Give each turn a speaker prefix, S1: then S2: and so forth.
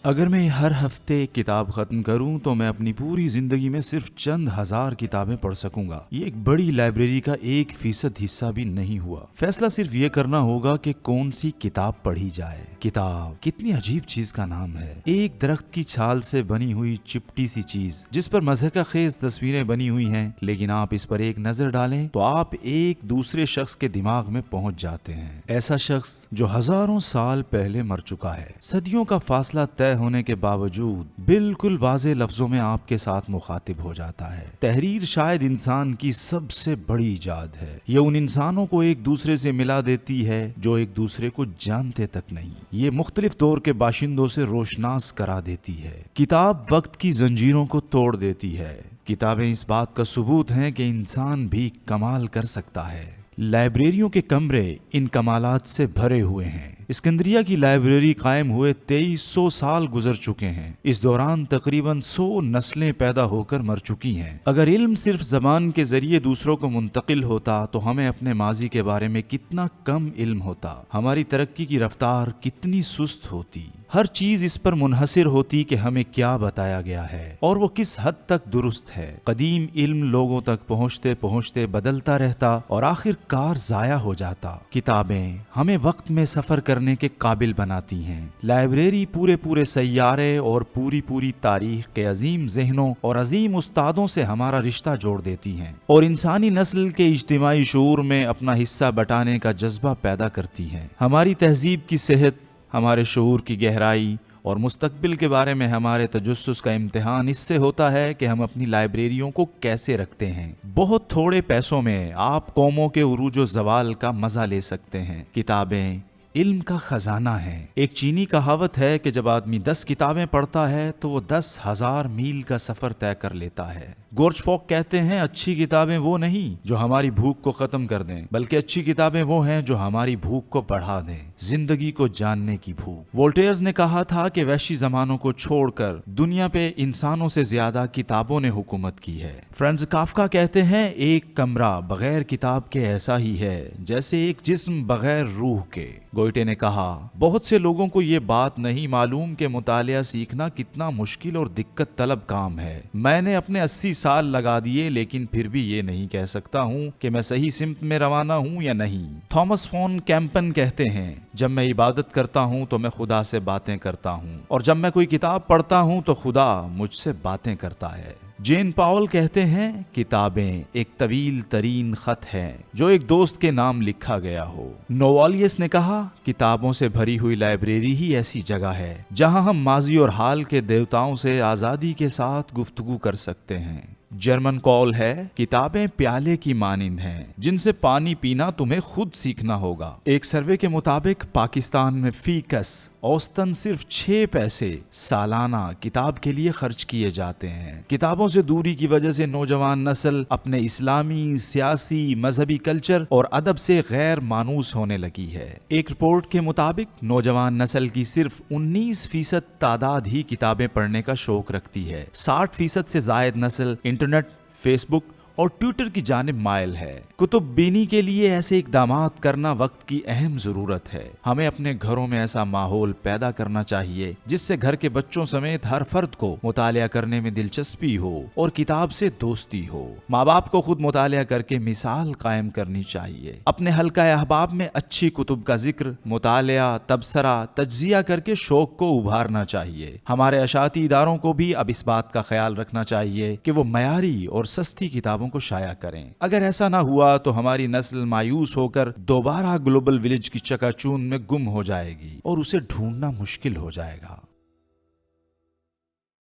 S1: اگر میں ہر ہفتے ایک کتاب ختم کروں تو میں اپنی پوری زندگی میں صرف چند ہزار کتابیں پڑھ سکوں گا۔ یہ ایک بڑی لائبریری کا 1% حصہ بھی نہیں ہوا۔ فیصلہ صرف یہ کرنا ہوگا کہ کون سی کتاب پڑھی جائے۔ کتاب کتنی عجیب چیز کا نام ہے، ایک درخت کی چھال سے بنی ہوئی چپٹی سی چیز جس پر مضحکہ خیز تصویریں بنی ہوئی ہیں، لیکن آپ اس پر ایک نظر ڈالیں تو آپ ایک دوسرے شخص کے دماغ میں پہنچ جاتے ہیں۔ ایسا شخص جو ہزاروں سال پہلے مر چکا ہے، صدیوں کا فاصلہ طے ہونے کے باوجود بالکل واضح لفظوں میں آپ کے ساتھ مخاطب ہو جاتا ہے۔ تحریر شاید انسان کی سب سے بڑی ایجاد ہے۔ یہ ان انسانوں کو ایک دوسرے سے ملا دیتی ہے جو ایک دوسرے کو جانتے تک نہیں۔ یہ مختلف دور کے باشندوں سے روشناس کرا دیتی ہے۔ کتاب وقت کی زنجیروں کو توڑ دیتی ہے۔ کتابیں اس بات کا ثبوت ہیں کہ انسان بھی کمال کر سکتا ہے۔ لائبریریوں کے کمرے ان کمالات سے بھرے ہوئے ہیں۔ اسکندریہ کی لائبریری قائم ہوئے 2300 سال گزر چکے ہیں۔ اس دوران تقریباً 100 نسلیں پیدا ہو کر مر چکی ہیں۔ اگر علم صرف زبان کے ذریعے دوسروں کو منتقل ہوتا تو ہمیں اپنے ماضی کے بارے میں کتنا کم علم ہوتا، ہماری ترقی کی رفتار کتنی سست ہوتی، ہر چیز اس پر منحصر ہوتی کہ ہمیں کیا بتایا گیا ہے اور وہ کس حد تک درست ہے۔ قدیم علم لوگوں تک پہنچتے پہنچتے بدلتا رہتا اور آخر کار ضائع ہو جاتا۔ کتابیں ہمیں وقت میں سفر کرنے کے قابل بناتی ہیں۔ لائبریری پورے سیارے اور پوری تاریخ کے عظیم ذہنوں اور عظیم استادوں سے ہمارا رشتہ جوڑ دیتی ہیں اور انسانی نسل کے اجتماعی شعور میں اپنا حصہ بٹانے کا جذبہ پیدا کرتی ہیں۔ ہماری تہذیب کی صحت، ہمارے شعور کی گہرائی اور مستقبل کے بارے میں ہمارے تجسس کا امتحان اس سے ہوتا ہے کہ ہم اپنی لائبریریوں کو کیسے رکھتے ہیں۔ بہت تھوڑے پیسوں میں آپ قوموں کے عروج و زوال کا مزہ لے سکتے ہیں۔ کتابیں علم کا خزانہ ہے۔ ایک چینی کہاوت ہے کہ جب آدمی 10 کتابیں پڑھتا ہے تو وہ 10,000 میل کا سفر طے کر لیتا ہے۔ گورچ فوک کہتے ہیں اچھی کتابیں وہ نہیں جو ہماری بھوک کو ختم کر دیں، بلکہ اچھی کتابیں وہ ہیں جو ہماری بھوک کو بڑھا دیں، زندگی کو جاننے کی بھوک۔ وولٹیئرز نے کہا تھا کہ وحشی زمانوں کو چھوڑ کر دنیا پہ انسانوں سے زیادہ کتابوں نے حکومت کی ہے۔ فرانز کافکا کہتے ہیں ایک کمرہ بغیر کتاب کے ایسا ہی ہے جیسے ایک جسم بغیر روح کے۔ گوئٹے نے کہا بہت سے لوگوں کو یہ بات نہیں معلوم کہ مطالعہ سیکھنا کتنا مشکل اور دقت طلب کام ہے۔ میں نے اپنے 80 سال لگا دیے لیکن پھر بھی یہ نہیں کہہ سکتا ہوں کہ میں صحیح سمت میں روانہ ہوں یا نہیں۔ تھامس فون کیمپن کہتے ہیں جب میں عبادت کرتا ہوں تو میں خدا سے باتیں کرتا ہوں اور جب میں کوئی کتاب پڑھتا ہوں تو خدا مجھ سے باتیں کرتا ہے۔ جین پاول کہتے ہیں کتابیں ایک طویل ترین خط ہے جو ایک دوست کے نام لکھا گیا ہو۔ نووالیس نے کہا کتابوں سے بھری ہوئی لائبریری ہی ایسی جگہ ہے جہاں ہم ماضی اور حال کے دیوتاؤں سے آزادی کے ساتھ گفتگو کر سکتے ہیں۔ جرمن قول ہے کتابیں پیالے کی مانند ہیں جن سے پانی پینا تمہیں خود سیکھنا ہوگا۔ ایک سروے کے مطابق پاکستان میں فی کس اوسطاً صرف 6 پیسے سالانہ کتاب کے لیے خرچ کیے جاتے ہیں۔ کتابوں سے دوری کی وجہ سے نوجوان نسل اپنے اسلامی، سیاسی، مذہبی کلچر اور ادب سے غیر مانوس ہونے لگی ہے۔ ایک رپورٹ کے مطابق نوجوان نسل کی صرف 19% تعداد ہی کتابیں پڑھنے کا شوق رکھتی ہے۔ 60% سے زائد نسل انٹرنیٹ، فیس بک اور ٹویٹر کی جانب مائل ہے۔ کتب بینی کے لیے ایسے اقدامات کرنا وقت کی اہم ضرورت ہے۔ ہمیں اپنے گھروں میں ایسا ماحول پیدا کرنا چاہیے جس سے گھر کے بچوں سمیت ہر فرد کو مطالعہ کرنے میں دلچسپی ہو اور کتاب سے دوستی ہو۔ ماں باپ کو خود مطالعہ کر کے مثال قائم کرنی چاہیے۔ اپنے حلقہ احباب میں اچھی کتب کا ذکر، مطالعہ، تبصرہ، تجزیہ کر کے شوق کو ابھارنا چاہیے۔ ہمارے اشاعتی اداروں کو بھی اب اس بات کا خیال رکھنا چاہیے کہ وہ معیاری اور سستی کتابوں کو شائع کریں۔ اگر ایسا نہ ہوا تو ہماری نسل مایوس ہو کر دوبارہ گلوبل ولیج کی چکا چوند میں گم ہو جائے گی اور اسے ڈھونڈنا مشکل ہو جائے گا۔